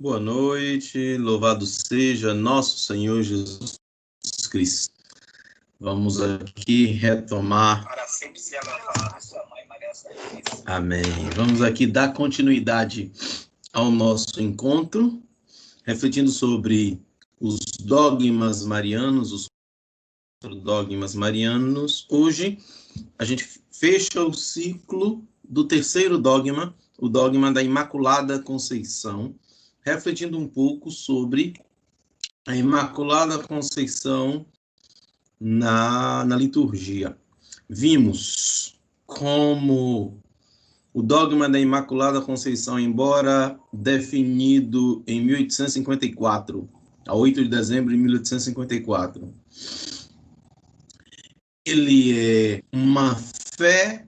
Boa noite, louvado seja nosso Senhor Jesus Cristo. Vamos aqui retomar. Para sempre se louvado, sua mãe Maria Santíssima. Amém. Vamos aqui dar continuidade ao nosso encontro, refletindo sobre os dogmas marianos, os dogmas marianos. Hoje a gente fecha o ciclo do terceiro dogma, o dogma da Imaculada Conceição, refletindo um pouco sobre a Imaculada Conceição na liturgia. Vimos como o dogma da Imaculada Conceição, embora definido em 1854, a 8 de dezembro de 1854, ele é uma fé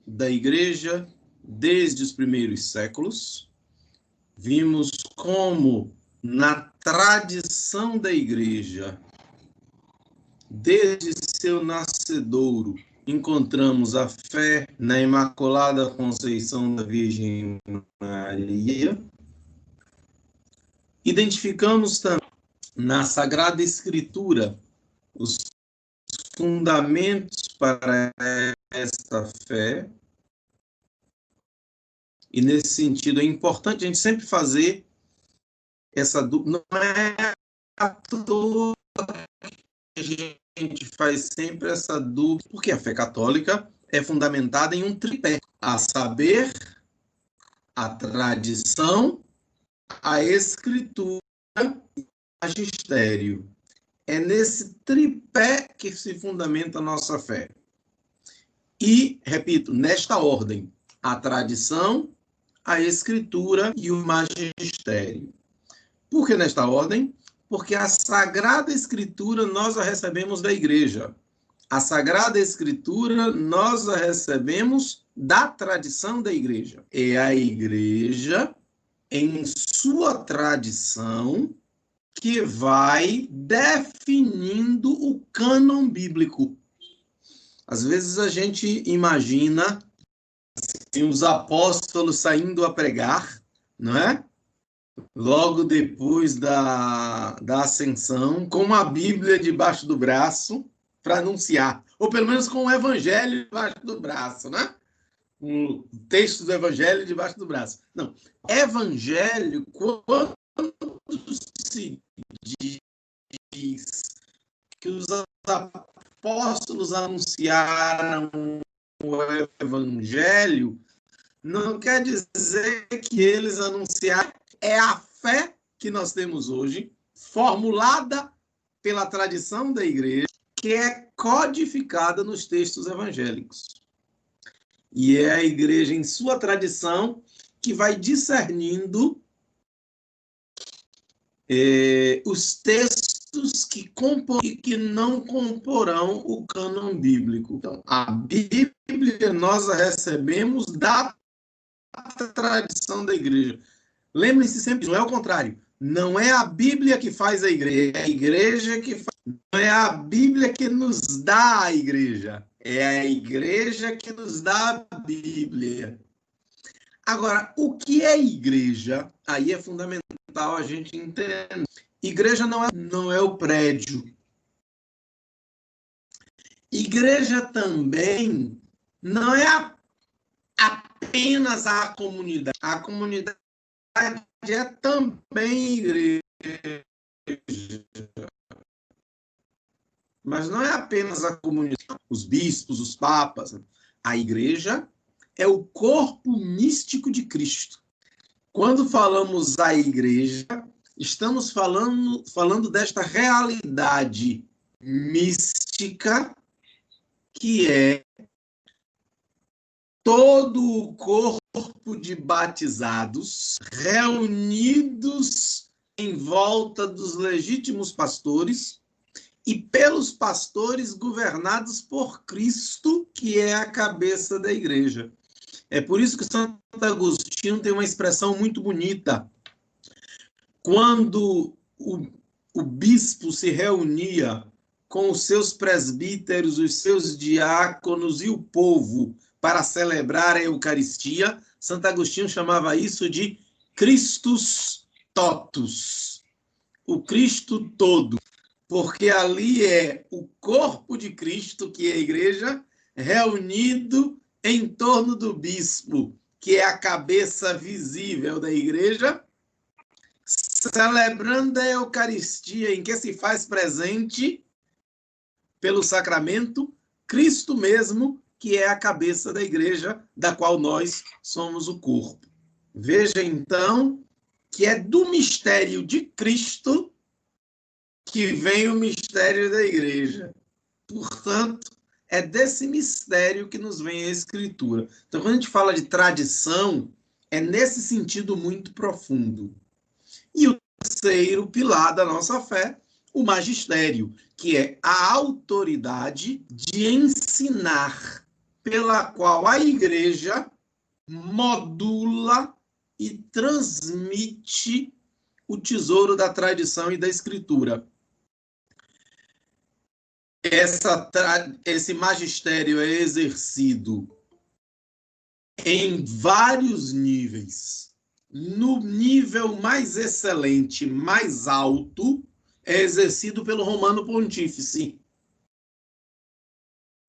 da Igreja desde os primeiros séculos. Vimos como na tradição da Igreja, desde seu nascedouro, encontramos a fé na Imaculada Conceição da Virgem Maria. Identificamos também na Sagrada Escritura os fundamentos para esta fé. E nesse sentido é importante a gente sempre fazer essa dúvida. Não é à toa que a gente faz sempre essa dúvida, porque a fé católica é fundamentada em um tripé: a saber, a tradição, a escritura e o magistério. É nesse tripé que se fundamenta a nossa fé. E, repito, nesta ordem: a tradição, a escritura e o magistério. Por que nesta ordem? Porque a Sagrada Escritura nós a recebemos da Igreja. A Sagrada Escritura nós a recebemos da tradição da Igreja. É a Igreja, em sua tradição, que vai definindo o cânon bíblico. Às vezes a gente imagina os apóstolos saindo a pregar, não é? Logo depois da ascensão, com uma Bíblia debaixo do braço para anunciar, ou pelo menos com o Evangelho debaixo do braço, né? Um texto do Evangelho debaixo do braço. Não, Evangelho, quando se diz que os apóstolos anunciaram o Evangelho, não quer dizer que eles anunciaram. É a fé que nós temos hoje, formulada pela tradição da Igreja, que é codificada nos textos evangélicos. E é a Igreja, em sua tradição, que vai discernindo os textos que compõem e que não comporão o cânon bíblico. Então, a Bíblia nós a recebemos da tradição da Igreja. Lembrem-se sempre, não é o contrário. Não é a Bíblia que faz a Igreja, é a Igreja que faz. Não é a Bíblia que nos dá a Igreja, é a Igreja que nos dá a Bíblia. Agora, o que é Igreja? Aí é fundamental a gente entender. Igreja não é o prédio. Igreja também não é apenas a comunidade. A comunidade é também igreja. Mas não é apenas a comunidade, os bispos, os papas. A igreja é o corpo místico de Cristo. Quando falamos a igreja, estamos falando desta realidade mística que é todo o corpo de batizados reunidos em volta dos legítimos pastores e pelos pastores governados por Cristo, que é a cabeça da igreja. É por isso que Santo Agostinho tem uma expressão muito bonita. Quando o bispo se reunia com os seus presbíteros, os seus diáconos e o povo para celebrar a Eucaristia, Santo Agostinho chamava isso de Christus totus, o Cristo todo, porque ali é o corpo de Cristo, que é a igreja, reunido em torno do bispo, que é a cabeça visível da igreja, celebrando a Eucaristia, em que se faz presente, pelo sacramento, Cristo mesmo, que é a cabeça da igreja, da qual nós somos o corpo. Veja, então, que é do mistério de Cristo que vem o mistério da igreja. Portanto, é desse mistério que nos vem a Escritura. Então, quando a gente fala de tradição, é nesse sentido muito profundo. E o terceiro pilar da nossa fé, o magistério, que é a autoridade de ensinar, pela qual a igreja modula e transmite o tesouro da tradição e da escritura. Esse magistério é exercido em vários níveis. No nível mais excelente, mais alto, é exercido pelo Romano Pontífice,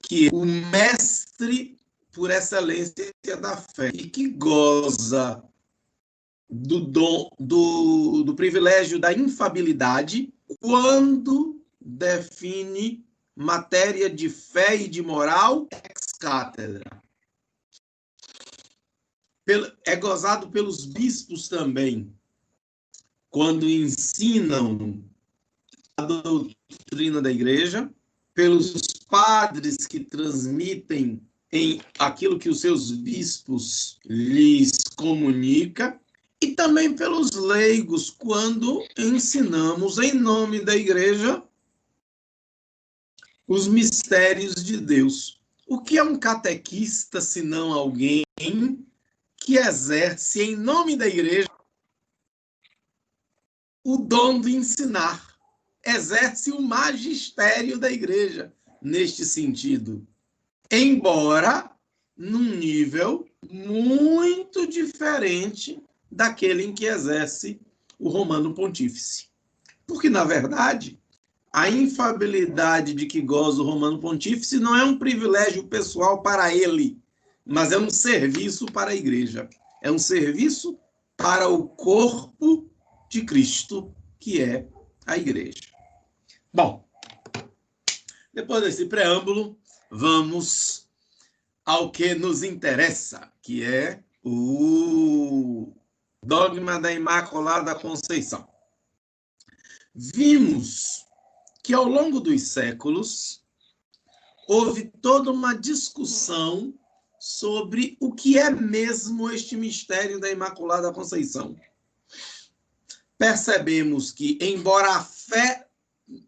que é o mestre por excelência da fé e que goza do privilégio da infabilidade quando define matéria de fé e de moral ex cátedra. É gozado pelos bispos também, quando ensinam a doutrina da igreja, pelos padres que transmitem em aquilo que os seus bispos lhes comunicam, e também pelos leigos, quando ensinamos em nome da igreja os mistérios de Deus. O que é um catequista, senão alguém que exerce em nome da igreja o dom de ensinar? Exerce o magistério da igreja neste sentido, embora num nível muito diferente daquele em que exerce o Romano Pontífice. Porque, na verdade, a infabilidade de que goza o Romano Pontífice não é um privilégio pessoal para ele, mas é um serviço para a igreja. É um serviço para o corpo de Cristo, que é a igreja. Bom, depois desse preâmbulo, vamos ao que nos interessa, que é o dogma da Imaculada Conceição. Vimos que ao longo dos séculos houve toda uma discussão sobre o que é mesmo este mistério da Imaculada Conceição. Percebemos que, embora a fé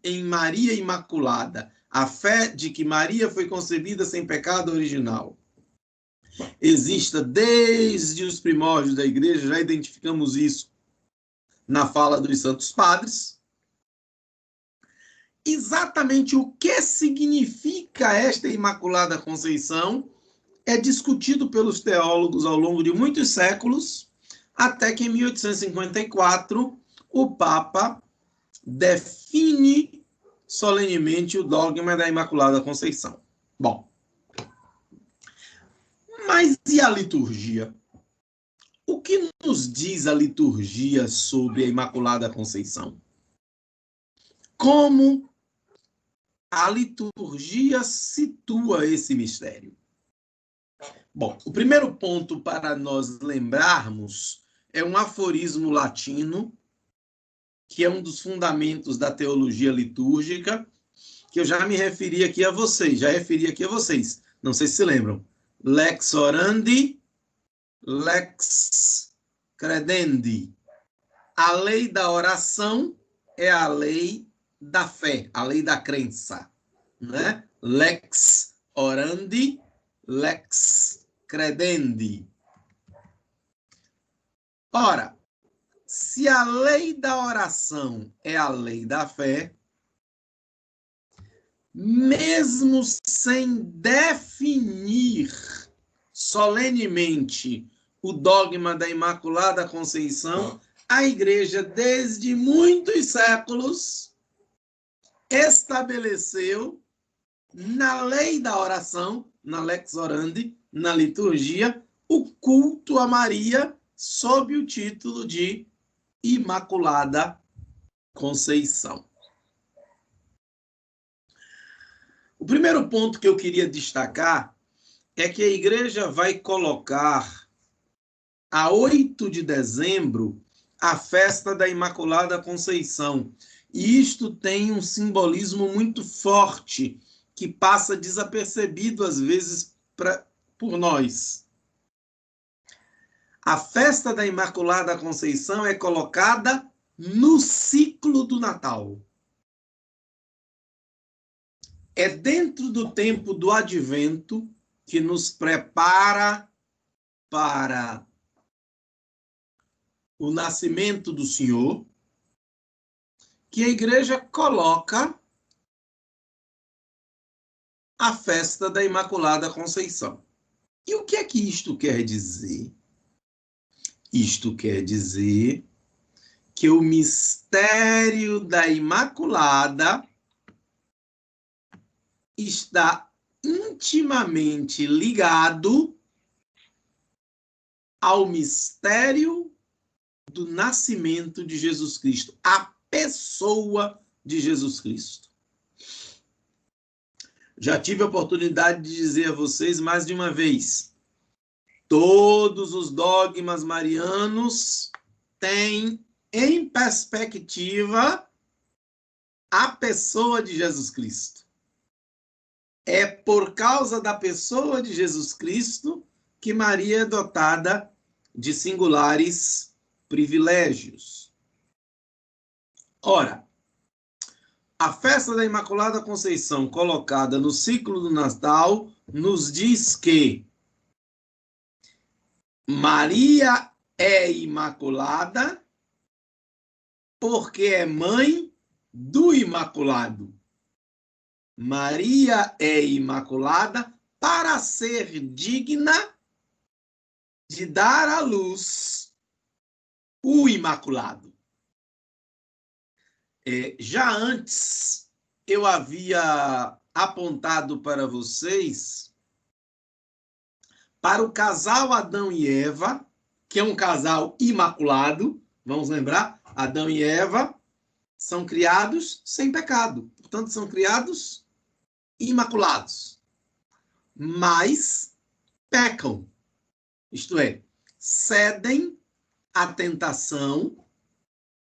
em Maria Imaculada, a fé de que Maria foi concebida sem pecado original, exista desde os primórdios da igreja, já identificamos isso na fala dos santos padres. Exatamente o que significa esta Imaculada Conceição é discutido pelos teólogos ao longo de muitos séculos, até que em 1854 o Papa define solenemente o dogma da Imaculada Conceição. Bom, mas e a liturgia? O que nos diz a liturgia sobre a Imaculada Conceição? Como a liturgia situa esse mistério? Bom, o primeiro ponto para nós lembrarmos é um aforismo latino, que é um dos fundamentos da teologia litúrgica, que eu já me referi aqui a vocês, não sei se se lembram. Lex orandi, lex credendi. A lei da oração é a lei da fé, a lei da crença, né? Lex orandi, lex credendi. Ora, se a lei da oração é a lei da fé, mesmo sem definir solenemente o dogma da Imaculada Conceição, a igreja, desde muitos séculos, estabeleceu na lei da oração, na lex orandi, na liturgia, o culto a Maria sob o título de Imaculada Conceição. O primeiro ponto que eu queria destacar é que a igreja vai colocar a 8 de dezembro a festa da Imaculada Conceição. E isto tem um simbolismo muito forte, que passa desapercebido às vezes por nós. A festa da Imaculada Conceição é colocada no ciclo do Natal. É dentro do tempo do Advento que nos prepara para o nascimento do Senhor, que a igreja coloca a festa da Imaculada Conceição. E o que é que isto quer dizer? Isto quer dizer que o mistério da Imaculada está intimamente ligado ao mistério do nascimento de Jesus Cristo, a pessoa de Jesus Cristo. Já tive a oportunidade de dizer a vocês mais de uma vez, todos os dogmas marianos têm em perspectiva a pessoa de Jesus Cristo. É por causa da pessoa de Jesus Cristo que Maria é dotada de singulares privilégios. Ora, a festa da Imaculada Conceição colocada no ciclo do Natal nos diz que Maria é imaculada porque é mãe do Imaculado. Maria é imaculada para ser digna de dar à luz o Imaculado. Já antes, eu havia apontado para vocês para o casal Adão e Eva, que é um casal imaculado, vamos lembrar, Adão e Eva são criados sem pecado, portanto são criados imaculados, mas pecam, isto é, cedem à tentação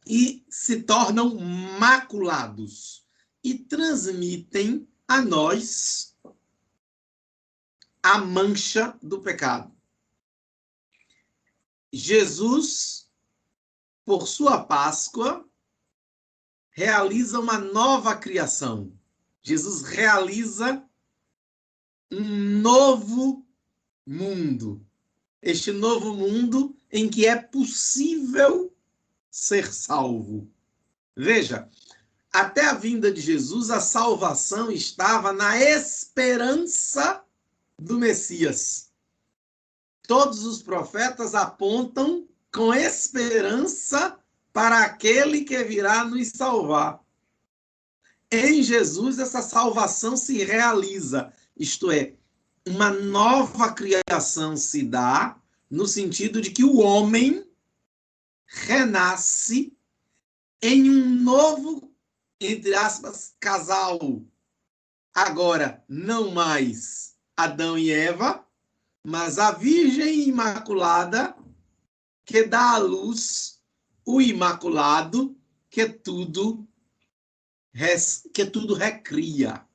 e se tornam maculados e transmitem a nós a mancha do pecado. Jesus, por sua Páscoa, realiza uma nova criação. Jesus realiza um novo mundo. Este novo mundo em que é possível ser salvo. Veja, até a vinda de Jesus, a salvação estava na esperança do Messias. Todos os profetas apontam com esperança para aquele que virá nos salvar. Em Jesus, essa salvação se realiza, isto é, uma nova criação se dá, no sentido de que o homem renasce em um novo, entre aspas, casal. Agora, não mais Adão e Eva, mas a Virgem Imaculada que dá à luz o Imaculado que tudo recria.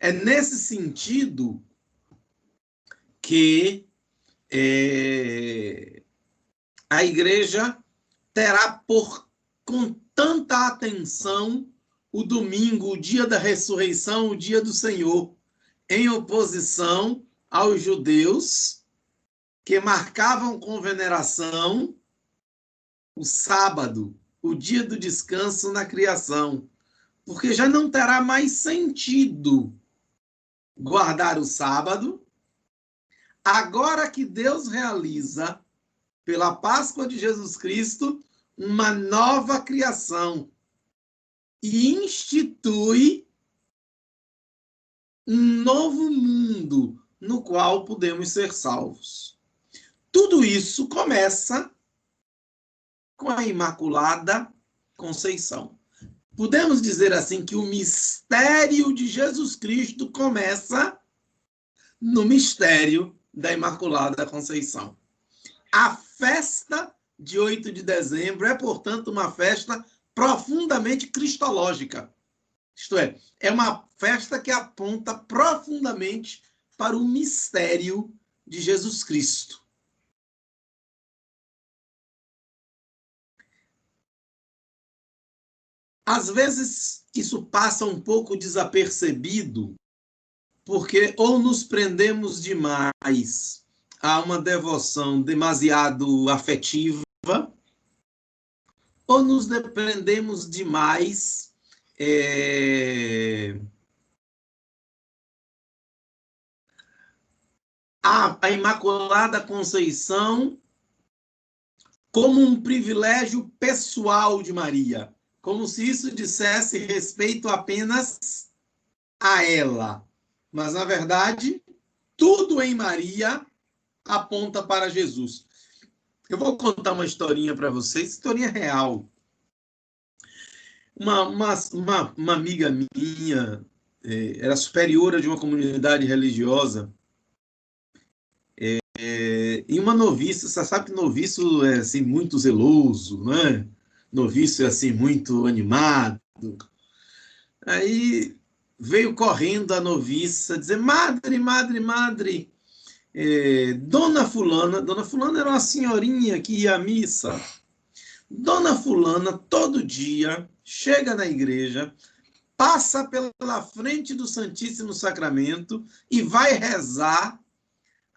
É nesse sentido que a igreja terá com tanta atenção o domingo, o dia da ressurreição, o dia do Senhor, em oposição aos judeus que marcavam com veneração o sábado, o dia do descanso na criação, porque já não terá mais sentido guardar o sábado, agora que Deus realiza pela Páscoa de Jesus Cristo, uma nova criação e institui um novo mundo no qual podemos ser salvos. Tudo isso começa com a Imaculada Conceição. Podemos dizer assim que o mistério de Jesus Cristo começa no mistério da Imaculada Conceição. A festa de 8 de dezembro é, portanto, uma festa profundamente cristológica. Isto é uma festa que aponta profundamente para o mistério de Jesus Cristo. Às vezes, isso passa um pouco desapercebido, porque ou nos prendemos demais a uma devoção demasiado afetiva, ou nos prendemos demais a Imaculada Conceição como um privilégio pessoal de Maria, como se isso dissesse respeito apenas a ela. Mas, na verdade, tudo em Maria aponta para Jesus. Eu vou contar uma historinha para vocês, historinha real. Uma amiga minha, era superiora de uma comunidade religiosa, e uma noviça, você sabe que noviço é assim, muito zeloso, né? Noviço é assim, muito animado. Aí veio correndo a noviça dizer: madre, Dona Fulana era uma senhorinha que ia à missa. Dona Fulana, todo dia, chega na igreja, passa pela frente do Santíssimo Sacramento e vai rezar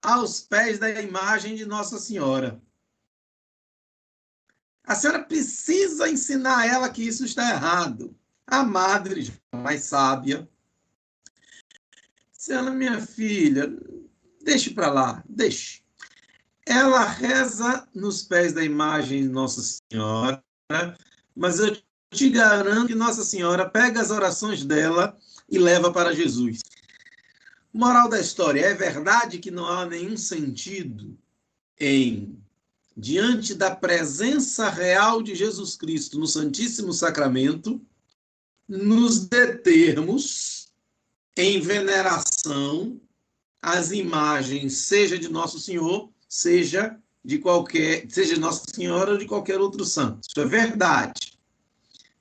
aos pés da imagem de Nossa Senhora. A senhora precisa ensinar a ela que isso está errado. A madre, mais sábia, disse: minha filha, deixe para lá, deixe. Ela reza nos pés da imagem de Nossa Senhora, mas eu te garanto que Nossa Senhora pega as orações dela e leva para Jesus. Moral da história: é verdade que não há nenhum sentido em, diante da presença real de Jesus Cristo no Santíssimo Sacramento, nos determos em veneração às imagens, seja de Nosso Senhor, seja de Nossa Senhora ou de qualquer outro santo. Isso é verdade.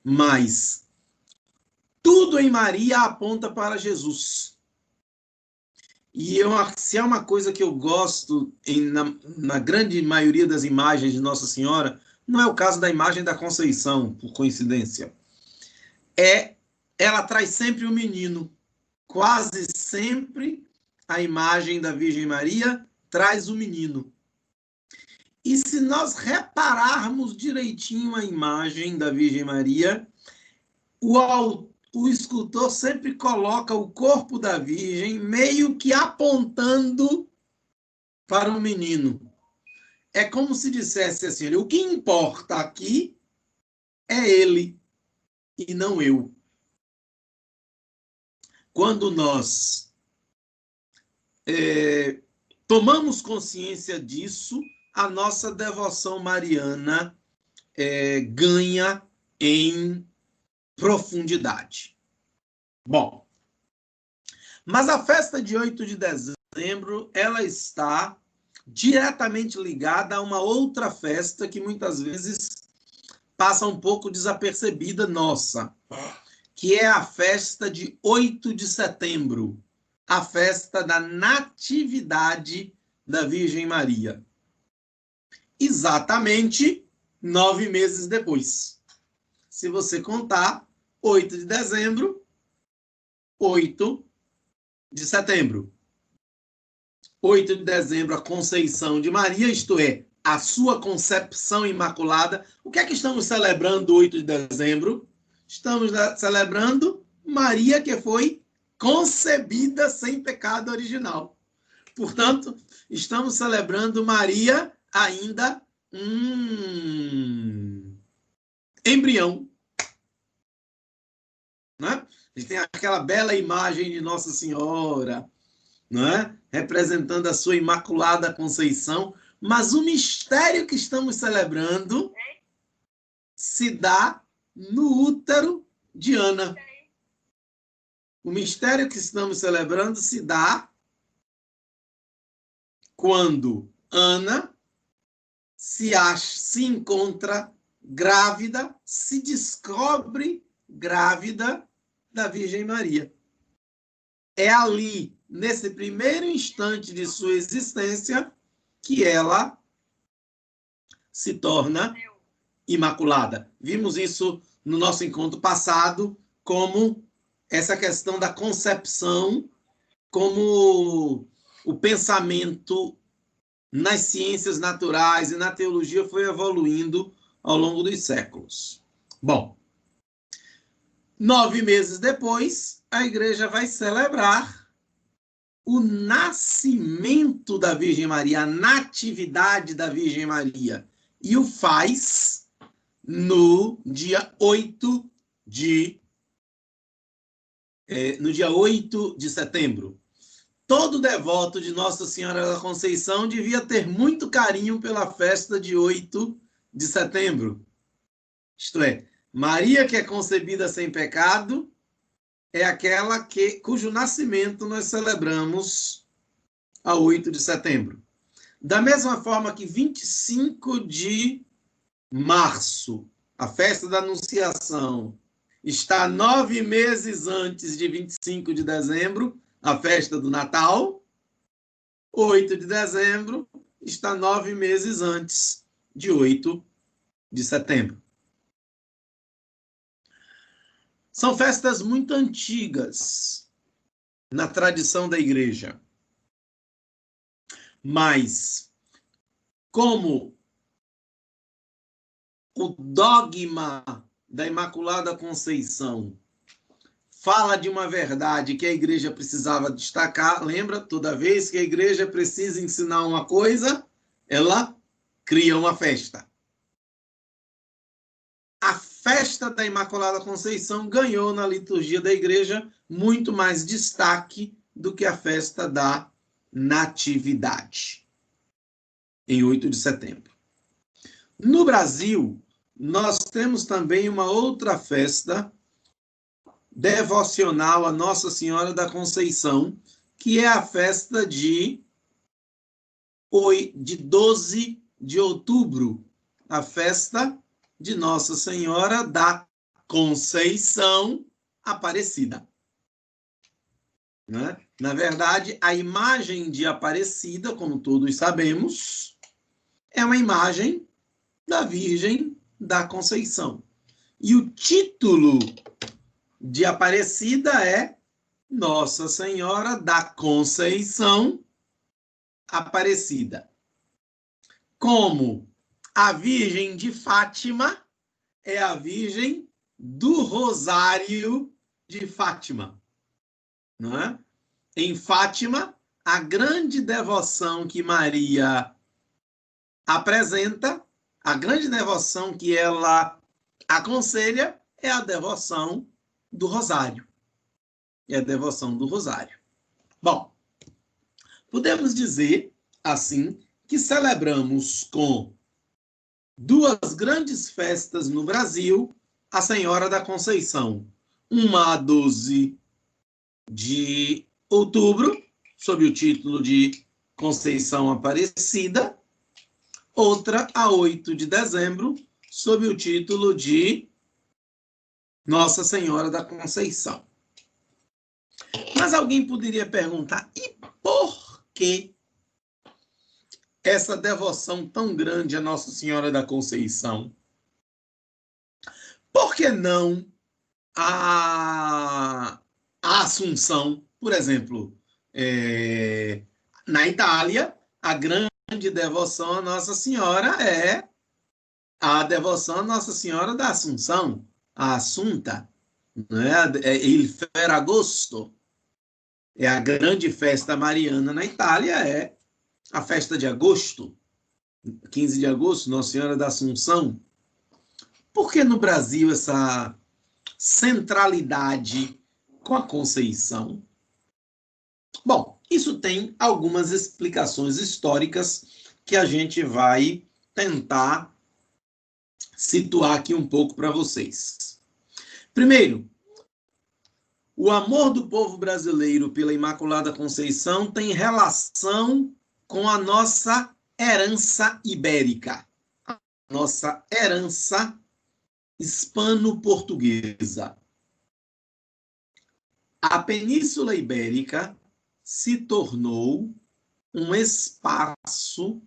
Mas tudo em Maria aponta para Jesus. E se é uma coisa que eu gosto na grande maioria das imagens de Nossa Senhora, não é o caso da imagem da Conceição, por coincidência. Ela traz sempre o menino. Quase sempre a imagem da Virgem Maria traz o menino. E se nós repararmos direitinho a imagem da Virgem Maria, o escultor sempre coloca o corpo da Virgem meio que apontando para o menino. É como se dissesse assim: o que importa aqui é ele e não eu. Quando nós tomamos consciência disso, a nossa devoção mariana ganha em profundidade. Bom, mas a festa de 8 de dezembro, ela está diretamente ligada a uma outra festa que muitas vezes passa um pouco desapercebida nossa, que é a festa de 8 de setembro, a festa da Natividade da Virgem Maria. Exatamente 9 meses depois. Se você contar, 8 de dezembro, 8 de setembro. 8 de dezembro, a Conceição de Maria, isto é, a sua concepção imaculada. O que é que estamos celebrando 8 de dezembro? Estamos celebrando Maria, que foi concebida sem pecado original. Portanto, estamos celebrando Maria ainda embrião, né? A gente tem aquela bela imagem de Nossa Senhora, né? Representando a sua Imaculada Conceição, mas o mistério que estamos celebrando se dá no útero de Ana. O mistério que estamos celebrando se dá quando Ana se encontra grávida, se descobre grávida da Virgem Maria. É ali, nesse primeiro instante de sua existência, que ela se torna imaculada. Vimos isso no nosso encontro passado, como essa questão da concepção, como o pensamento nas ciências naturais e na teologia foi evoluindo ao longo dos séculos. Bom, 9 meses depois, a igreja vai celebrar o nascimento da Virgem Maria, a natividade da Virgem Maria, e o faz no dia 8 de setembro. Todo devoto de Nossa Senhora da Conceição devia ter muito carinho pela festa de 8 de setembro. Isto é, Maria, que é concebida sem pecado, é aquela cujo nascimento nós celebramos a 8 de setembro. Da mesma forma que 25 de março, a festa da Anunciação, está 9 meses antes de 25 de dezembro, a festa do Natal. 8 de dezembro está 9 meses antes de 8 de setembro. São festas muito antigas na tradição da igreja. Mas, como o dogma da Imaculada Conceição fala de uma verdade que a igreja precisava destacar, lembra? Toda vez que a igreja precisa ensinar uma coisa, ela cria uma festa. A festa da Imaculada Conceição ganhou na liturgia da igreja muito mais destaque do que a festa da Natividade, em 8 de setembro. No Brasil, nós temos também uma outra festa devocional a Nossa Senhora da Conceição, que é a festa de 12 de outubro, a festa de Nossa Senhora da Conceição Aparecida. Né? Na verdade, a imagem de Aparecida, como todos sabemos, é uma imagem da Virgem da Conceição. E o título de Aparecida é Nossa Senhora da Conceição Aparecida. Como a Virgem de Fátima é a Virgem do Rosário de Fátima. Não é? Em Fátima, a grande devoção que Maria apresenta, a grande devoção que ela aconselha é a devoção do Rosário. É a devoção do Rosário. Bom, podemos dizer, assim, que celebramos com 2 grandes festas no Brasil a Senhora da Conceição. Uma a 12 de outubro, sob o título de Conceição Aparecida. Outra a 8 de dezembro, sob o título de Nossa Senhora da Conceição. Mas alguém poderia perguntar, e por que essa devoção tão grande a Nossa Senhora da Conceição? Por que não a Assunção? Por exemplo, na Itália, a grande devoção a Nossa Senhora é a devoção a Nossa Senhora da Assunção, a Assunta, né? Il Ferragosto. É a grande festa mariana na Itália, é a festa de agosto. 15 de agosto, Nossa Senhora da Assunção. Por que no Brasil essa centralidade com a Conceição? Bom, isso tem algumas explicações históricas que a gente vai tentar situar aqui um pouco para vocês. Primeiro, o amor do povo brasileiro pela Imaculada Conceição tem relação com a nossa herança ibérica, a nossa herança hispano-portuguesa. A Península Ibérica se tornou um espaço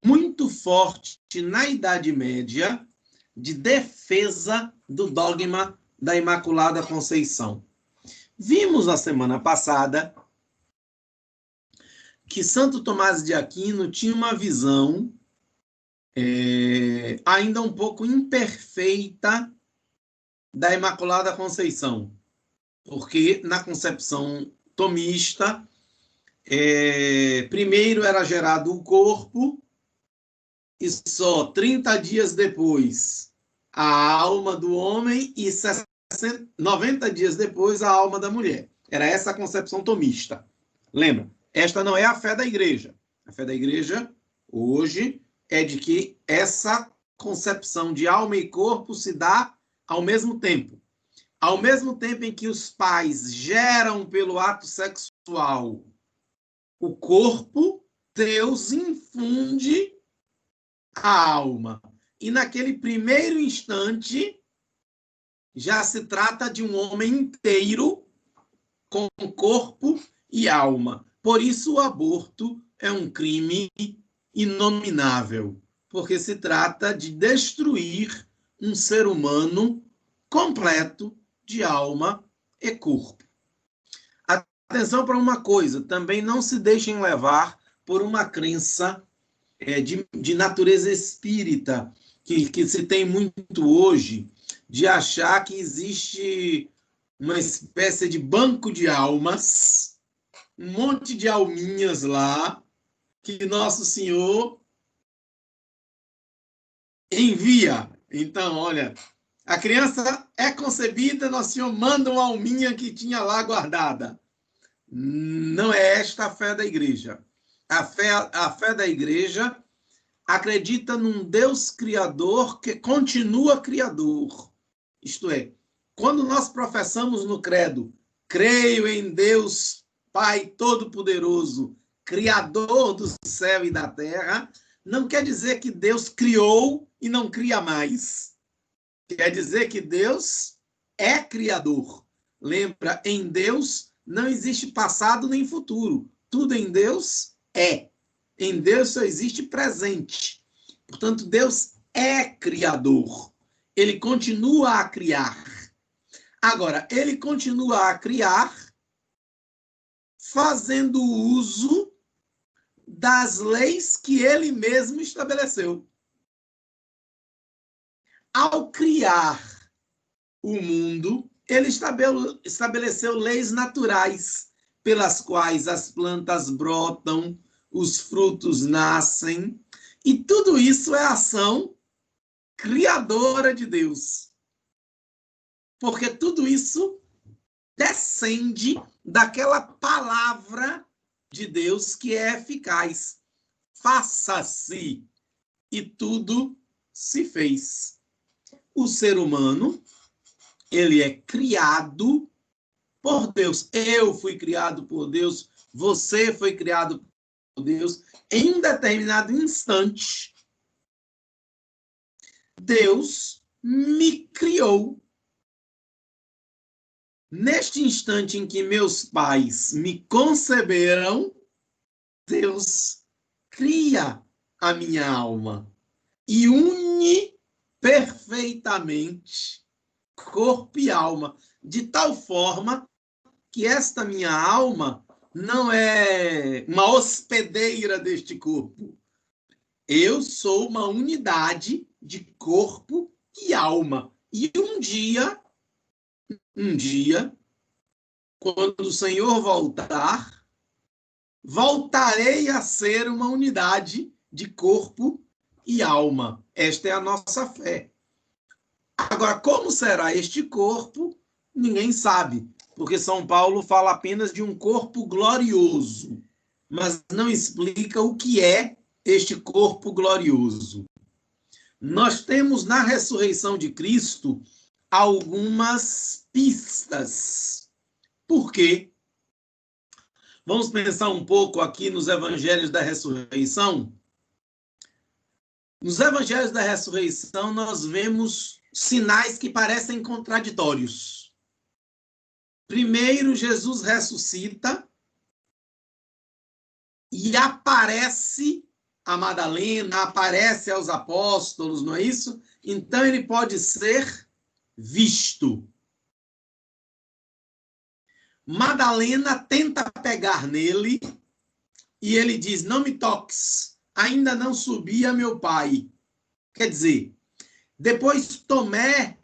muito forte na Idade Média de defesa do dogma da Imaculada Conceição. Vimos na semana passada que Santo Tomás de Aquino tinha uma visão ainda um pouco imperfeita da Imaculada Conceição, porque na concepção tomista, primeiro era gerado o corpo e só 30 dias depois a alma do homem e 90 dias depois a alma da mulher. Era essa a concepção tomista. Lembra? Esta não é a fé da igreja. A fé da igreja, hoje, é de que essa concepção de alma e corpo se dá ao mesmo tempo. Ao mesmo tempo em que os pais geram pelo ato sexual o corpo, Deus infunde a alma. E naquele primeiro instante, já se trata de um homem inteiro com corpo e alma. Por isso o aborto é um crime inominável, porque se trata de destruir um ser humano completo de alma e corpo. Atenção para uma coisa, também não se deixem levar por uma crença de natureza espírita, que se tem muito hoje, de achar que existe uma espécie de banco de almas, um monte de alminhas lá, que Nosso Senhor envia. Então, olha, a criança é concebida, Nosso Senhor manda uma alminha que tinha lá guardada. Não é esta a fé da igreja. A fé da igreja acredita num Deus criador que continua criador. Isto é, quando nós professamos no credo, creio em Deus, Pai Todo-Poderoso, Criador do céu e da terra, não quer dizer que Deus criou e não cria mais. Quer dizer que Deus é criador. Lembra, em Deus não existe passado nem futuro. Tudo em Deus é. Em Deus só existe presente. Portanto, Deus é criador. Ele continua a criar. Agora, ele continua a criar fazendo uso das leis que ele mesmo estabeleceu. Ao criar o mundo, ele estabeleceu leis naturais, pelas quais as plantas brotam, os frutos nascem, e tudo isso é ação criadora de Deus. Porque tudo isso descende daquela palavra de Deus que é eficaz. Faça-se, e tudo se fez. O ser humano, ele é criado por Deus. Eu fui criado por Deus, você foi criado por Deus. Em um determinado instante, Deus me criou. Neste instante em que meus pais me conceberam, Deus cria a minha alma e une perfeitamente corpo e alma, de tal forma que esta minha alma não é uma hospedeira deste corpo. Eu sou uma unidade de corpo e alma. E um dia, quando o Senhor voltar, voltarei a ser uma unidade de corpo e alma. Esta é a nossa fé. Agora, como será este corpo? Ninguém sabe, porque São Paulo fala apenas de um corpo glorioso, mas não explica o que é este corpo glorioso. Nós temos na ressurreição de Cristo algumas pistas. Por quê? Vamos pensar um pouco aqui nos evangelhos da ressurreição? Nos evangelhos da ressurreição, nós vemos sinais que parecem contraditórios. Primeiro, Jesus ressuscita e aparece a Madalena, aparece aos apóstolos, não é isso? Então, ele pode ser visto. Madalena tenta pegar nele e ele diz, não me toques, ainda não subi a meu pai. Quer dizer, depois Tomé,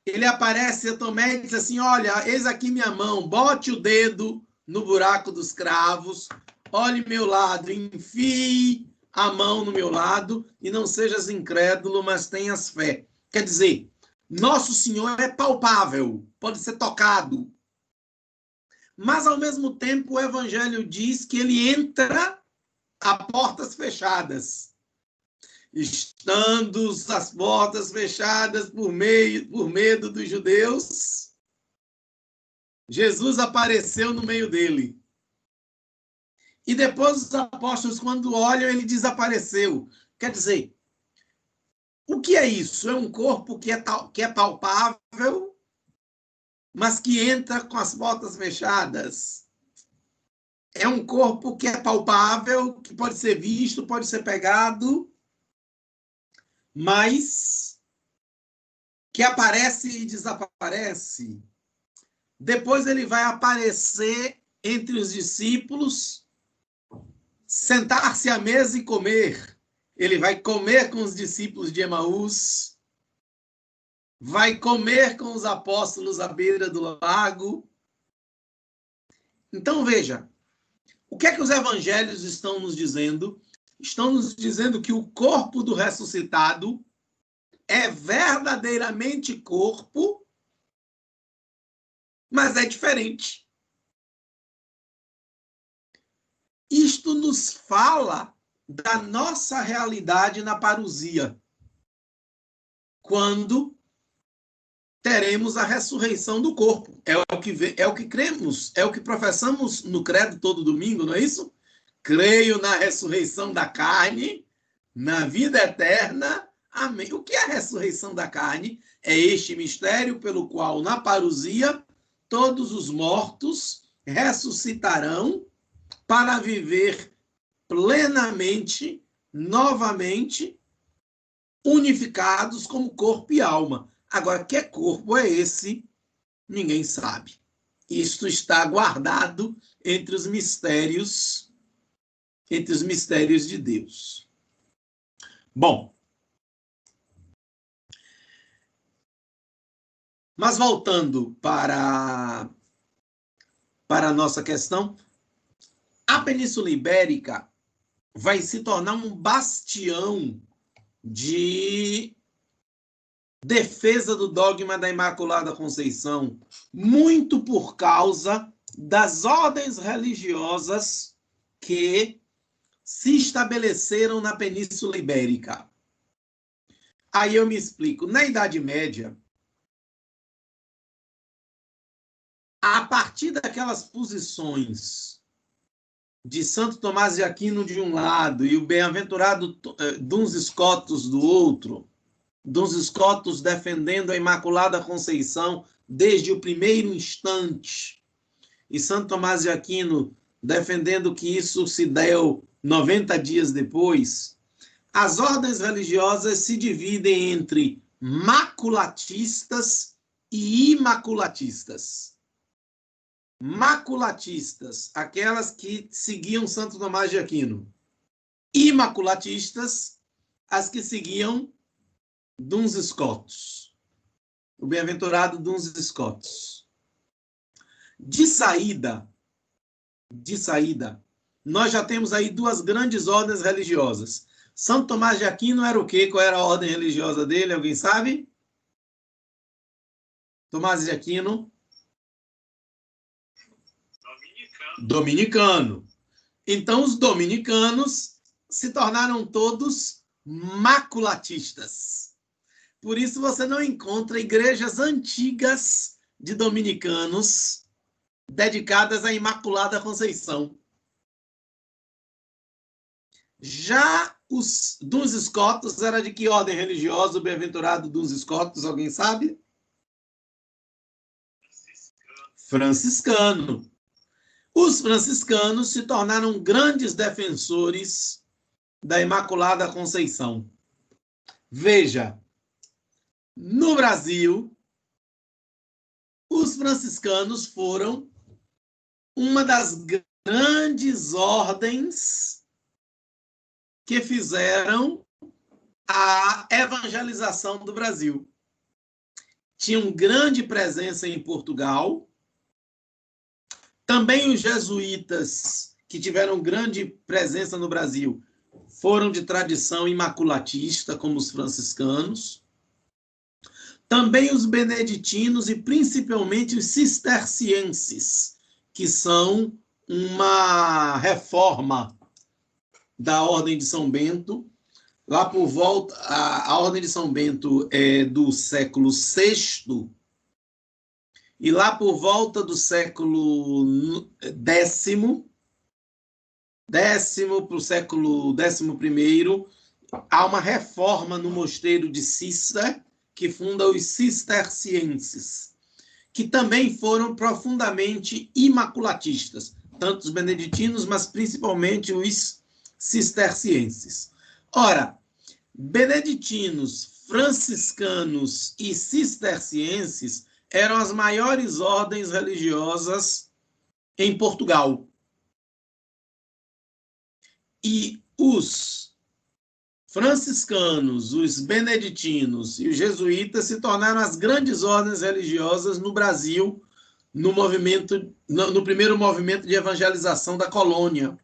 ele aparece a Tomé e diz assim, olha, eis aqui minha mão, bote o dedo no buraco dos cravos, olhe meu lado, enfie a mão no meu lado e não sejas incrédulo, mas tenhas fé. Quer dizer, nosso Senhor é palpável, pode ser tocado. Mas, ao mesmo tempo, o Evangelho diz que ele entra a portas fechadas. Estando as portas fechadas por medo dos judeus, Jesus apareceu no meio dele. E depois os apóstolos, quando olham, ele desapareceu. Quer dizer, o que é isso? É um corpo que é palpável, mas que entra com as portas fechadas. É um corpo que é palpável, que pode ser visto, pode ser pegado, mas que aparece e desaparece. Depois ele vai aparecer entre os discípulos, sentar-se à mesa e comer. Ele vai comer com os discípulos de Emaús, vai comer com os apóstolos à beira do lago. Então, veja, o que é que os evangelhos estão nos dizendo? Estão nos dizendo que o corpo do ressuscitado é verdadeiramente corpo, mas é diferente. Isto nos fala da nossa realidade na parousia, quando teremos a ressurreição do corpo. É o que cremos, é o que professamos no credo todo domingo, não é isso? Creio na ressurreição da carne, na vida eterna. Amém. O que é a ressurreição da carne? É este mistério pelo qual, na parousia, todos os mortos ressuscitarão para viver plenamente, novamente, unificados como corpo e alma. Agora, que corpo é esse? Ninguém sabe. Isto está guardado entre os mistérios de Deus. Bom, mas voltando para a nossa questão, a Península Ibérica vai se tornar um bastião de defesa do dogma da Imaculada Conceição, muito por causa das ordens religiosas que se estabeleceram na Península Ibérica. Aí eu me explico. Na Idade Média, a partir daquelas posições de Santo Tomás de Aquino de um lado e o bem-aventurado Duns Scotus do outro, Duns Scotus defendendo a Imaculada Conceição desde o primeiro instante, e Santo Tomás de Aquino defendendo que isso se deu 90 dias depois, as ordens religiosas se dividem entre maculatistas e imaculatistas. Maculatistas, aquelas que seguiam Santo Tomás de Aquino. Imaculatistas, as que seguiam Duns Scotus, o bem-aventurado Duns Scotus. De saída, nós já temos aí duas grandes ordens religiosas. São Tomás de Aquino era o quê? Qual era a ordem religiosa dele? Alguém sabe? Tomás de Aquino? Dominicano. Então, os dominicanos se tornaram todos maculatistas. Por isso, você não encontra igrejas antigas de dominicanos dedicadas à Imaculada Conceição. Já os Duns Scotus era de que ordem religiosa, o bem-aventurado Duns Scotus, alguém sabe? Franciscano. Os franciscanos se tornaram grandes defensores da Imaculada Conceição. Veja, no Brasil, os franciscanos foram uma das grandes ordens que fizeram a evangelização do Brasil. Tinham grande presença em Portugal. Também os jesuítas, que tiveram grande presença no Brasil, foram de tradição imaculatista, como os franciscanos. Também os beneditinos e principalmente os cistercienses, que são uma reforma da Ordem de São Bento. Lá por volta, a Ordem de São Bento é do século VI, e lá por volta do século X para o século XI, há uma reforma no mosteiro de Císter, que funda os cistercienses, que também foram profundamente imaculatistas, tanto os beneditinos, mas principalmente os cistercienses. Ora, beneditinos, franciscanos e cistercienses eram as maiores ordens religiosas em Portugal. E os franciscanos, os beneditinos e os jesuítas se tornaram as grandes ordens religiosas no Brasil, no primeiro movimento de evangelização da colônia.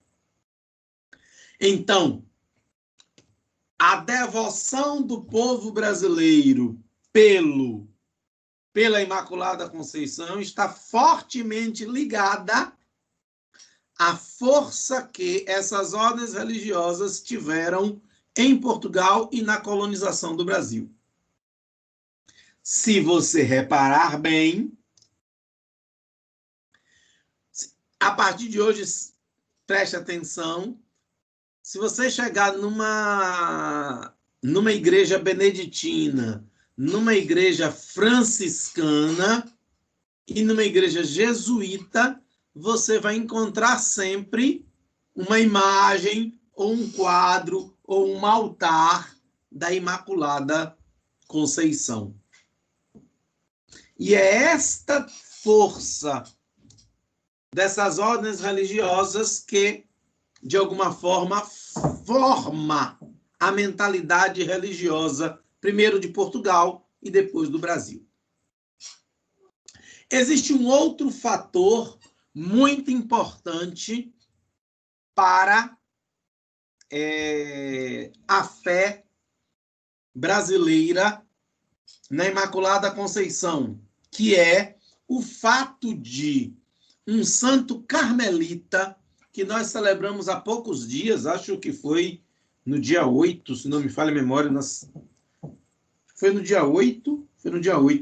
Então, a devoção do povo brasileiro pela Imaculada Conceição está fortemente ligada à força que essas ordens religiosas tiveram em Portugal e na colonização do Brasil. Se você reparar bem, a partir de hoje, preste atenção, se você chegar numa igreja beneditina, numa igreja franciscana e numa igreja jesuíta, você vai encontrar sempre uma imagem ou um quadro ou um altar da Imaculada Conceição. E é esta força dessas ordens religiosas que, de alguma forma, forma a mentalidade religiosa, primeiro de Portugal e depois do Brasil. Existe um outro fator muito importante para a fé brasileira na Imaculada Conceição, que é o fato de um santo carmelita, que nós celebramos há poucos dias, acho que foi no dia 8, se não me falha a memória, foi no dia 8,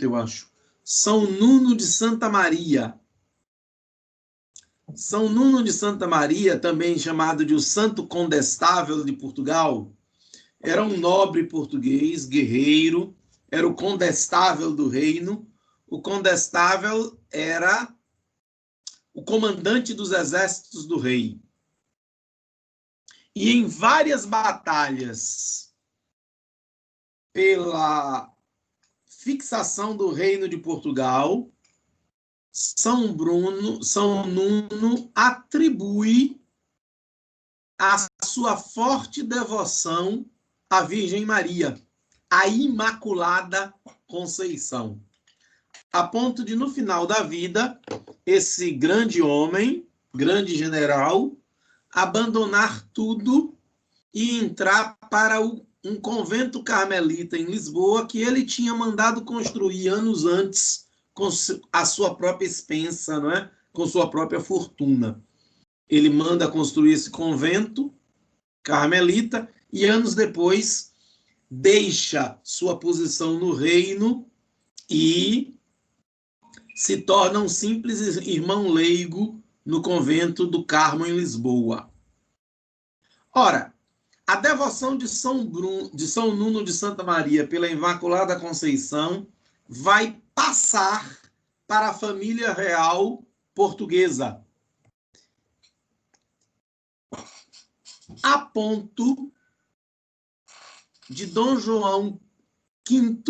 eu acho. São Nuno de Santa Maria. São Nuno de Santa Maria, também chamado de o Santo Condestável de Portugal, era um nobre português, guerreiro, era o condestável do reino. O condestável era o comandante dos exércitos do rei. E em várias batalhas pela fixação do reino de Portugal, São Nuno atribui a sua forte devoção à Virgem Maria, a Imaculada Conceição. A ponto de, no final da vida, esse grande homem, grande general, abandonar tudo e entrar para um convento carmelita em Lisboa que ele tinha mandado construir anos antes com a sua própria expensa, não é? Com sua própria fortuna. Ele manda construir esse convento carmelita e anos depois deixa sua posição no reino e se torna um simples irmão leigo no convento do Carmo em Lisboa. Ora, a devoção de São Nuno de Santa Maria pela Imaculada Conceição vai passar para a família real portuguesa, a ponto de Dom João V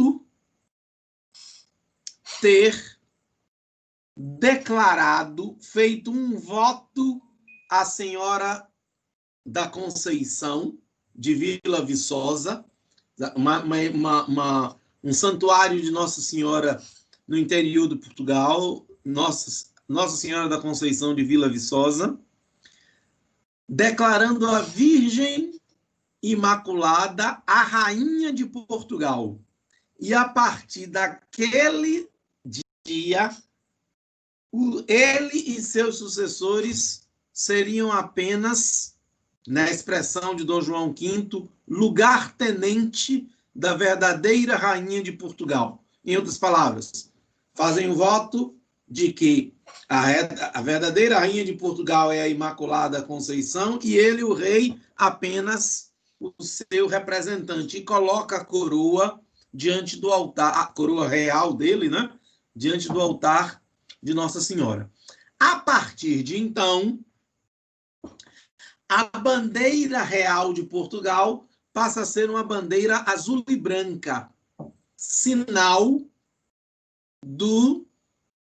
ter declarado, feito um voto à Senhora da Conceição de Vila Viçosa, um santuário de Nossa Senhora no interior de Portugal, Nossa Senhora da Conceição de Vila Viçosa, declarando a Virgem Imaculada a Rainha de Portugal. E a partir daquele dia, ele e seus sucessores seriam apenas, na expressão de Dom João V, lugar-tenente da verdadeira Rainha de Portugal. Em outras palavras, fazem um voto de que a verdadeira Rainha de Portugal é a Imaculada Conceição e ele, o rei, apenas o seu representante, e coloca a coroa diante do altar, a coroa real dele, né? Diante do altar de Nossa Senhora. A partir de então, a bandeira real de Portugal passa a ser uma bandeira azul e branca, sinal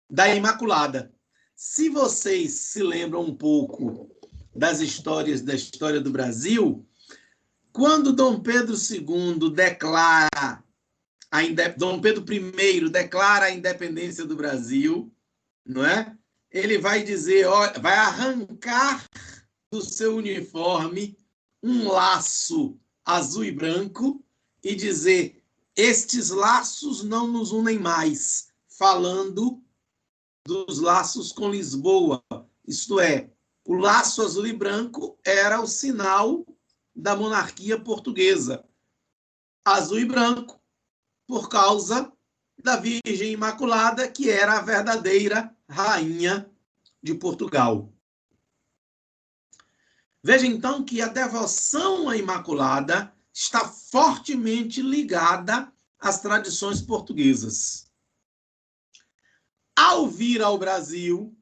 da Imaculada. Se vocês se lembram um pouco das histórias da história do Brasil, quando Dom Pedro II declara Dom Pedro I declara a independência do Brasil, não é? Ele vai dizer, olha, vai arrancar do seu uniforme um laço azul e branco e dizer: estes laços não nos unem mais, falando dos laços com Lisboa. Isto é, o laço azul e branco era o sinal da monarquia portuguesa. Azul e branco, por causa da Virgem Imaculada, que era a verdadeira rainha de Portugal. Veja, então, que a devoção à Imaculada está fortemente ligada às tradições portuguesas. Ao vir ao Brasil,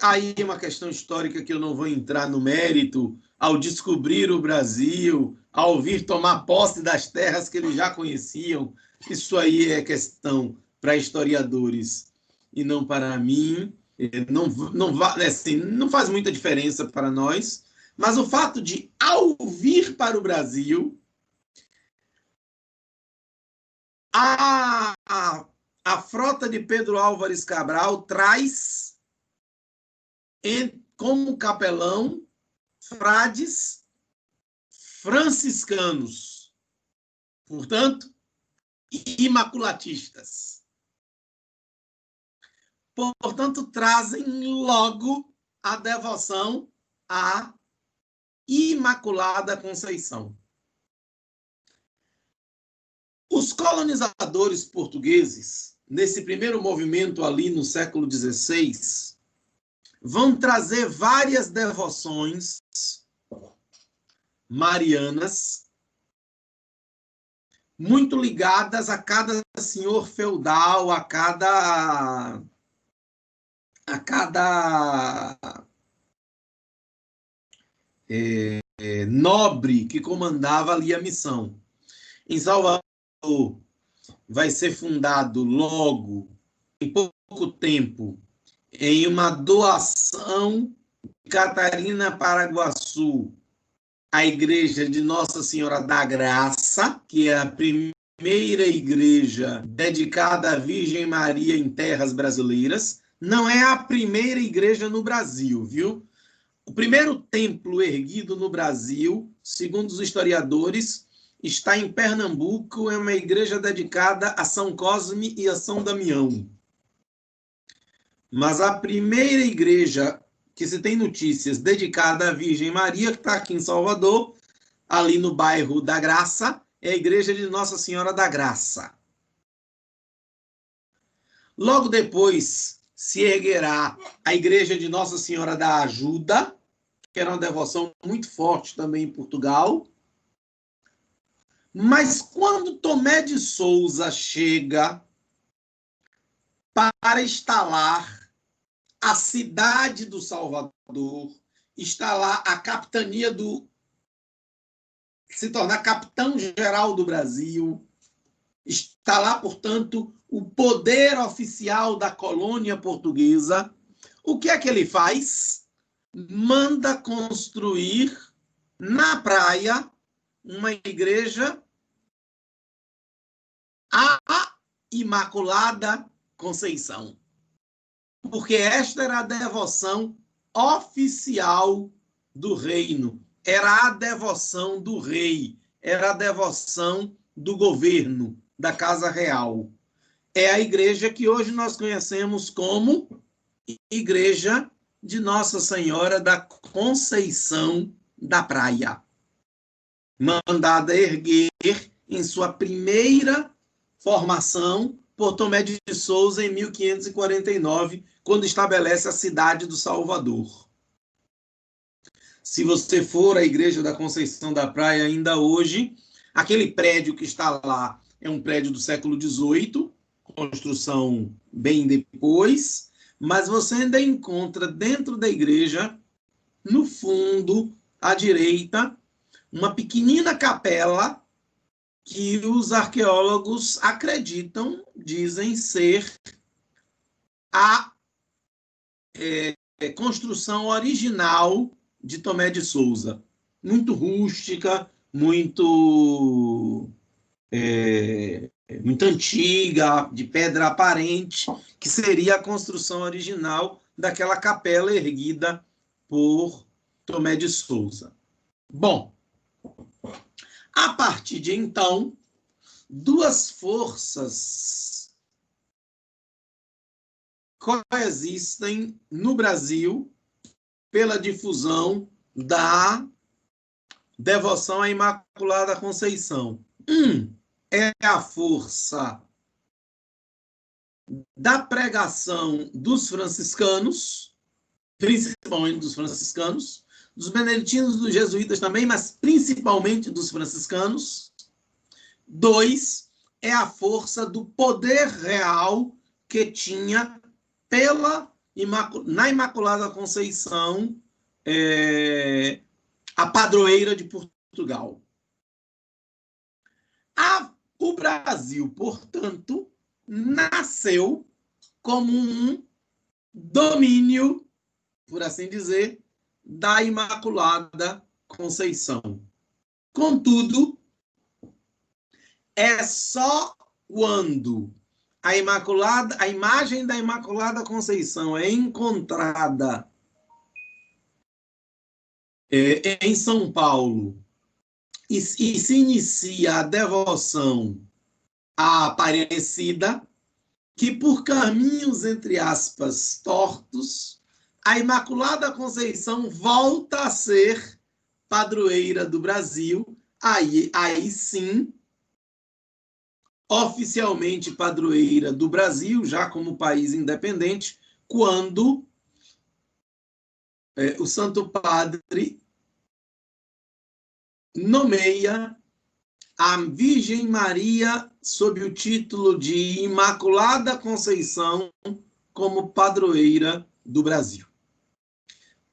aí é uma questão histórica que eu não vou entrar no mérito, ao descobrir o Brasil, ao vir tomar posse das terras que eles já conheciam, isso aí é questão para historiadores e não para mim, não faz muita diferença para nós, mas o fato de, ao vir para o Brasil, a frota de Pedro Álvares Cabral traz como capelão frades franciscanos, portanto, imaculatistas. Portanto, trazem logo a devoção à Imaculada Conceição. Os colonizadores portugueses, nesse primeiro movimento ali no século XVI, vão trazer várias devoções marianas, muito ligadas a cada senhor feudal, a cada nobre que comandava ali a missão. Em Salvador vai ser fundado logo, em pouco tempo, em uma doação de Catarina Paraguaçu, a igreja de Nossa Senhora da Graça, que é a primeira igreja dedicada à Virgem Maria em terras brasileiras. Não é a primeira igreja no Brasil, viu? O primeiro templo erguido no Brasil, segundo os historiadores, está em Pernambuco, é uma igreja dedicada a São Cosme e a São Damião. Mas a primeira igreja que se tem notícias dedicada à Virgem Maria, que está aqui em Salvador, ali no bairro da Graça, é a igreja de Nossa Senhora da Graça. Logo depois se erguerá a igreja de Nossa Senhora da Ajuda, que era uma devoção muito forte também em Portugal. Mas quando Tomé de Souza chega para instalar a cidade do Salvador, instalar a capitania se tornar capitão-geral do Brasil, instalar, portanto, o poder oficial da colônia portuguesa, o que é que ele faz? Manda construir na praia uma igreja à Imaculada Conceição, porque esta era a devoção oficial do reino, era a devoção do rei, era a devoção do governo, da Casa Real. É a igreja que hoje nós conhecemos como Igreja de Nossa Senhora da Conceição da Praia, mandada erguer em sua primeira formação por Tomé de Souza em 1549, quando estabelece a cidade do Salvador. Se você for à Igreja da Conceição da Praia ainda hoje, aquele prédio que está lá é um prédio do século XVIII, construção bem depois, mas você ainda encontra dentro da igreja, no fundo, à direita, uma pequenina capela que os arqueólogos acreditam, dizem ser a construção original de Tomé de Souza. Muito rústica, muito antiga, de pedra aparente, que seria a construção original daquela capela erguida por Tomé de Souza. Bom, a partir de então, duas forças coexistem no Brasil pela difusão da devoção à Imaculada Conceição. É a força da pregação dos franciscanos, principalmente dos franciscanos, dos beneditinos, dos jesuítas também, mas principalmente dos franciscanos. 2, é a força do poder real que tinha na Imaculada Conceição a padroeira de Portugal. O Brasil, portanto, nasceu como um domínio, por assim dizer, da Imaculada Conceição. Contudo, é só quando a imagem da Imaculada Conceição é encontrada em São Paulo e se inicia a devoção à Aparecida, que por caminhos, entre aspas, tortos, a Imaculada Conceição volta a ser padroeira do Brasil, aí sim, oficialmente padroeira do Brasil, já como país independente, quando o Santo Padre nomeia a Virgem Maria sob o título de Imaculada Conceição como padroeira do Brasil.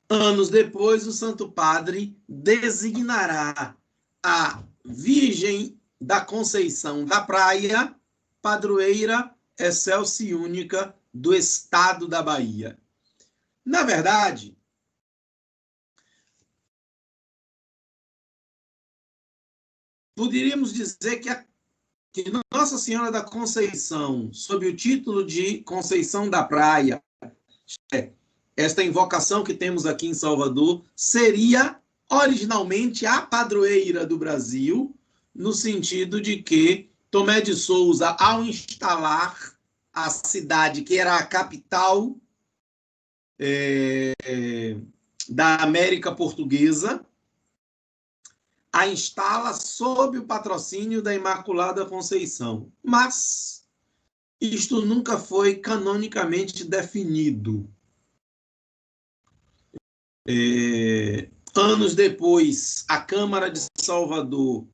Anos depois, o Santo Padre designará a Virgem da Conceição da Praia padroeira excelsa e única do estado da Bahia. Na verdade, poderíamos dizer que Nossa Senhora da Conceição, sob o título de Conceição da Praia, esta invocação que temos aqui em Salvador seria originalmente a padroeira do Brasil, no sentido de que Tomé de Souza, ao instalar a cidade que era a capital da América Portuguesa, a instala sob o patrocínio da Imaculada Conceição. Mas isto nunca foi canonicamente definido. Anos depois, a Câmara de Salvador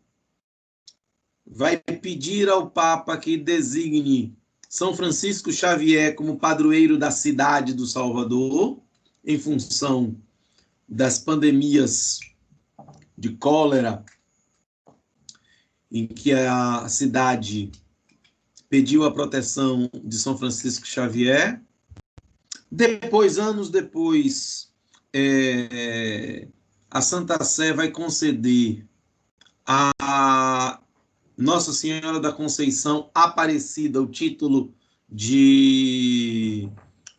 vai pedir ao Papa que designe São Francisco Xavier como padroeiro da cidade do Salvador, em função das pandemias de cólera, em que a cidade pediu a proteção de São Francisco Xavier. Depois, anos depois, a Santa Sé vai conceder a Nossa Senhora da Conceição Aparecida o título de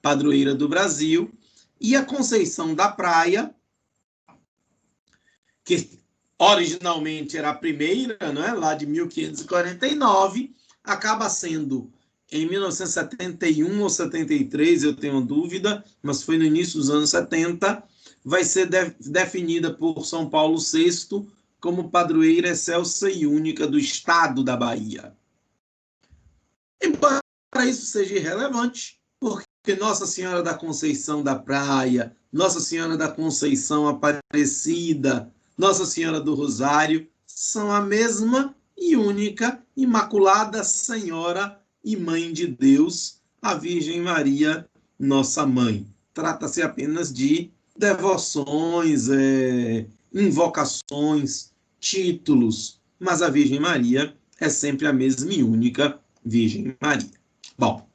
padroeira do Brasil, e a Conceição da Praia, que originalmente era a primeira, né, lá de 1549, acaba sendo em 1971 ou 73, eu tenho dúvida, mas foi no início dos anos 70, vai ser definida por São Paulo VI como padroeira excelsa e única do estado da Bahia. Embora isso seja irrelevante, porque Nossa Senhora da Conceição da Praia, Nossa Senhora da Conceição Aparecida, Nossa Senhora do Rosário são a mesma e única Imaculada Senhora e Mãe de Deus, a Virgem Maria, nossa Mãe. Trata-se apenas de devoções, invocações, títulos, mas a Virgem Maria é sempre a mesma e única Virgem Maria. Bom,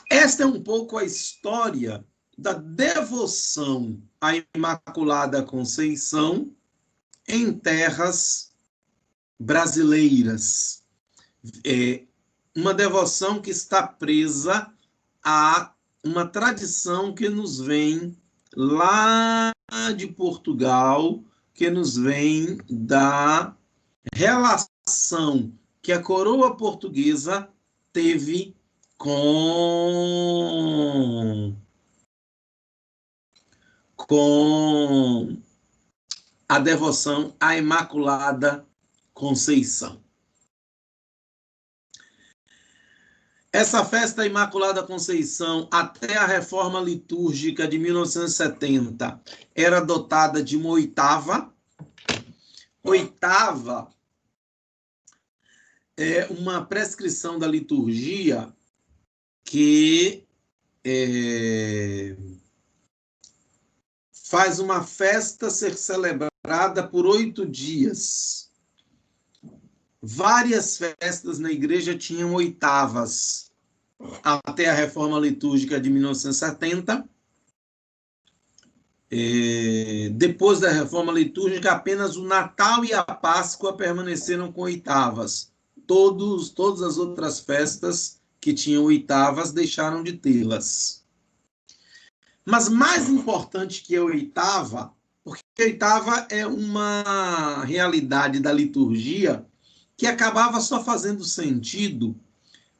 esta é um pouco a história da devoção à Imaculada Conceição em terras brasileiras. Uma devoção que está presa a uma tradição que nos vem lá de Portugal, que nos vem da relação que a coroa portuguesa teve com a devoção à Imaculada Conceição. Essa festa Imaculada Conceição, até a reforma litúrgica de 1970, era dotada de uma oitava. Oitava é uma prescrição da liturgia que faz uma festa ser celebrada por 8 dias. Várias festas na igreja tinham oitavas até a reforma litúrgica de 1970. Depois da reforma litúrgica, apenas o Natal e a Páscoa permaneceram com oitavas. Todas as outras festas que tinham oitavas deixaram de tê-las. Mas mais importante que a oitava, porque a oitava é uma realidade da liturgia que acabava só fazendo sentido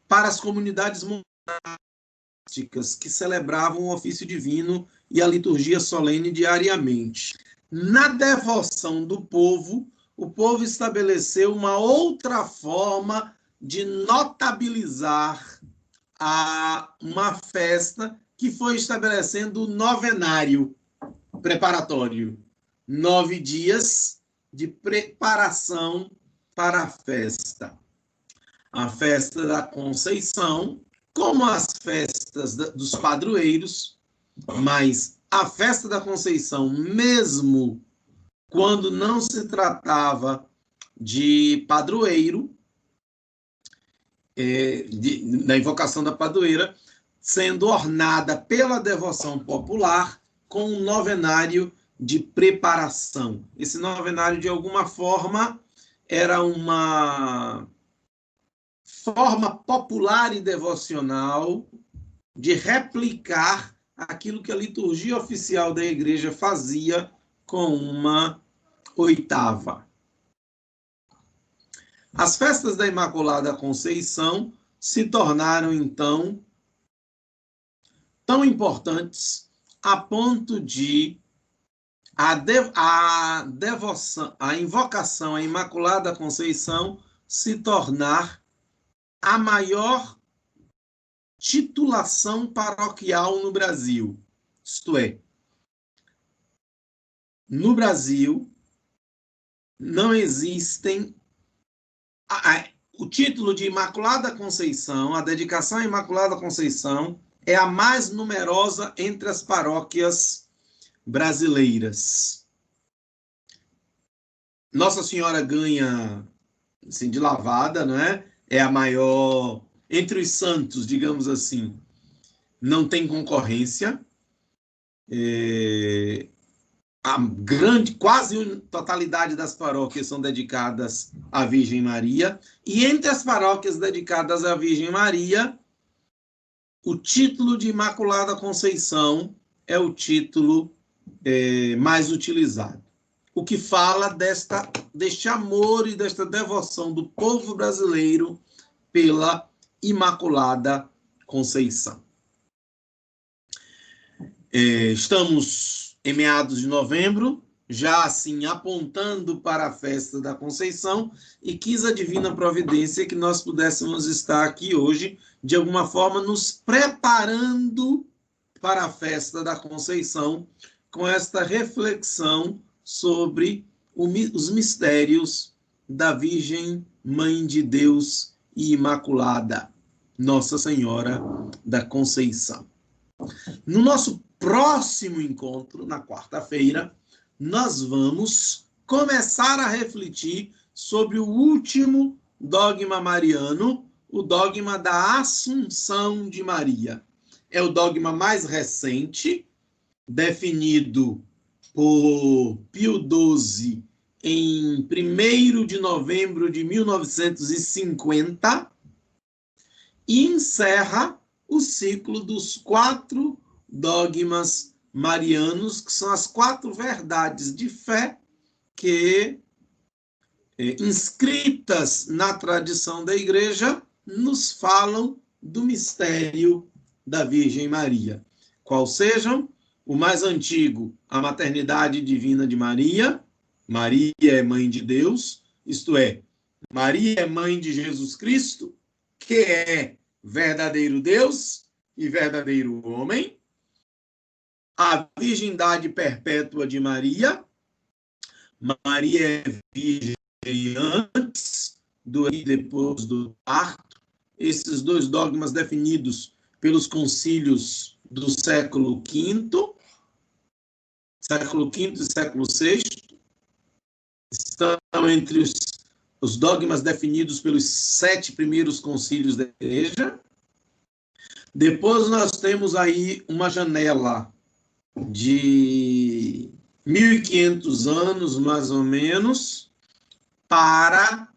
para as comunidades monásticas que celebravam o ofício divino e a liturgia solene diariamente. Na devoção do povo, o povo estabeleceu uma outra forma de notabilizar uma festa que foi estabelecendo o novenário preparatório. 9 dias de preparação para a festa. A festa da Conceição, como as festas dos padroeiros, mas a festa da Conceição, mesmo quando não se tratava de padroeiro, da invocação da padroeira, sendo ornada pela devoção popular com um novenário de preparação. Esse novenário, de alguma forma, era uma forma popular e devocional de replicar aquilo que a liturgia oficial da igreja fazia com uma oitava. As festas da Imaculada Conceição se tornaram, então, tão importantes a ponto de a devoção, a invocação à Imaculada Conceição se tornar a maior titulação paroquial no Brasil. Isto é, no Brasil não existem o título de Imaculada Conceição, a dedicação à Imaculada Conceição é a mais numerosa entre as paróquias brasileiras. Nossa Senhora ganha assim, de lavada, não é? É a maior entre os santos, digamos assim. Não tem concorrência. A grande, quase totalidade das paróquias são dedicadas à Virgem Maria. E entre as paróquias dedicadas à Virgem Maria, o título de Imaculada Conceição é o título mais utilizado. O que fala deste amor e desta devoção do povo brasileiro pela Imaculada Conceição. Estamos em meados de novembro, já assim apontando para a festa da Conceição, e quis a divina providência que nós pudéssemos estar aqui hoje, de alguma forma, nos preparando para a festa da Conceição, com esta reflexão sobre os mistérios da Virgem Mãe de Deus e Imaculada, Nossa Senhora da Conceição. No nosso próximo encontro, na quarta-feira, nós vamos começar a refletir sobre o último dogma mariano, o dogma da Assunção de Maria. É o dogma mais recente, definido por Pio XII em 1º de novembro de 1950, e encerra o ciclo dos 4 dogmas marianos, que são as 4 verdades de fé que, inscritas na tradição da Igreja, nos falam do mistério da Virgem Maria. Qual sejam? O mais antigo, a maternidade divina de Maria. Maria é mãe de Deus, isto é, Maria é mãe de Jesus Cristo, que é verdadeiro Deus e verdadeiro homem. A virgindade perpétua de Maria. Maria é virgem antes e depois do parto. Esses 2 dogmas definidos pelos concílios do século V e século VI, estão entre os dogmas definidos pelos 7 primeiros concílios da Igreja. Depois nós temos aí uma janela de 1.500 anos, mais ou menos, para,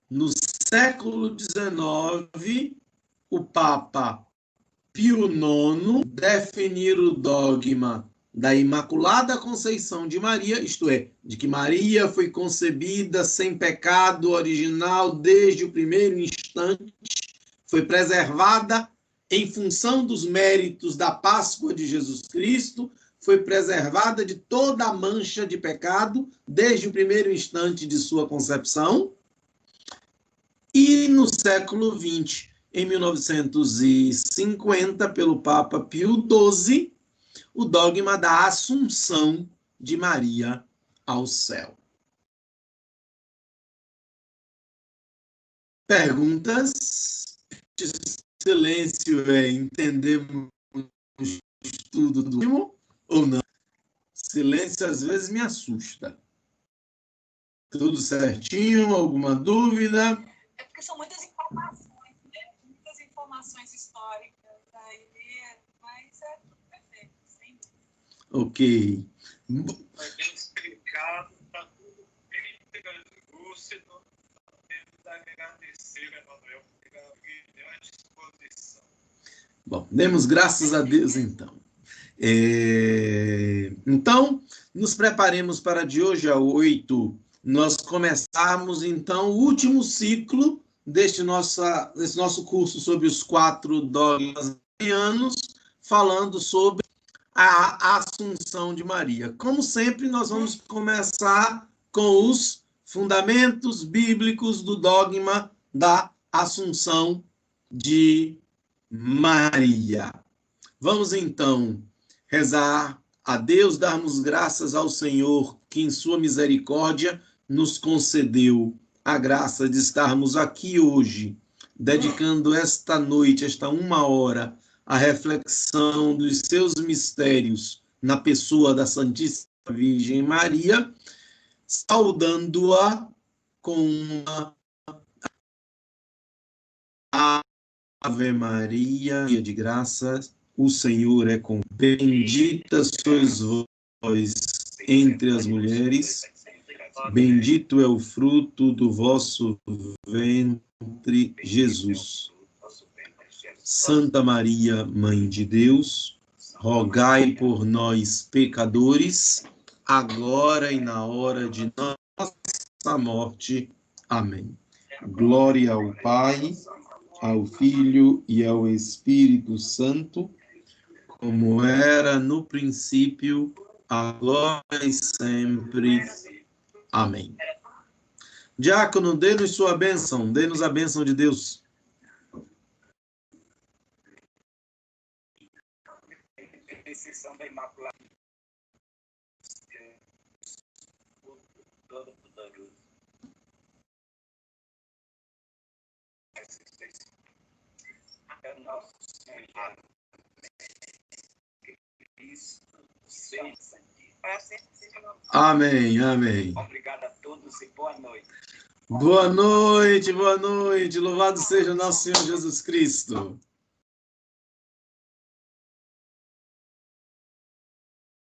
no século XIX, o Papa Pio IX definir o dogma da Imaculada Conceição de Maria, isto é, de que Maria foi concebida sem pecado original desde o primeiro instante, foi preservada em função dos méritos da Páscoa de Jesus Cristo, foi preservada de toda a mancha de pecado desde o primeiro instante de sua concepção. E no século XX, em 1950, pelo Papa Pio XII, o dogma da Assunção de Maria ao céu. Perguntas? Silêncio entendemos tudo do último ou não? Silêncio às vezes me assusta. Tudo certinho? Alguma dúvida? É porque são muitas informações, né? Muitas informações históricas aí, mas é tudo perfeito, sem dúvida. Ok. Foi bem explicado, está tudo bem lúcido. Temos a agradecer, Emanuel, pela brilhante exposição. Bom, demos graças a Deus, então. Então, nos preparemos para de hoje a 8, nós começarmos, então, o último ciclo desse nosso curso sobre os 4 dogmas marianos, falando sobre a Assunção de Maria. Como sempre, nós vamos começar com os fundamentos bíblicos do dogma da Assunção de Maria. Vamos, então, rezar a Deus, darmos graças ao Senhor, que em sua misericórdia nos concedeu a graça de estarmos aqui hoje, dedicando esta noite, esta 1 hora, à reflexão dos seus mistérios na pessoa da Santíssima Virgem Maria, saudando-a com uma Ave Maria, cheia de graças, o Senhor é com bendita sois vós entre as mulheres, bendito é o fruto do vosso ventre, Jesus. Santa Maria, Mãe de Deus, rogai por nós, pecadores, agora e na hora de nossa morte. Amém. Glória ao Pai, ao Filho e ao Espírito Santo, como era no princípio, agora e sempre. Amém. Diácono, dê-nos sua bênção, dê-nos a bênção de Deus. Intercessão da Imaculada. É nosso Senhor Cristo, Amém, amém. Obrigado a todos e boa noite. Boa noite, boa noite. Louvado seja nosso Senhor Jesus Cristo.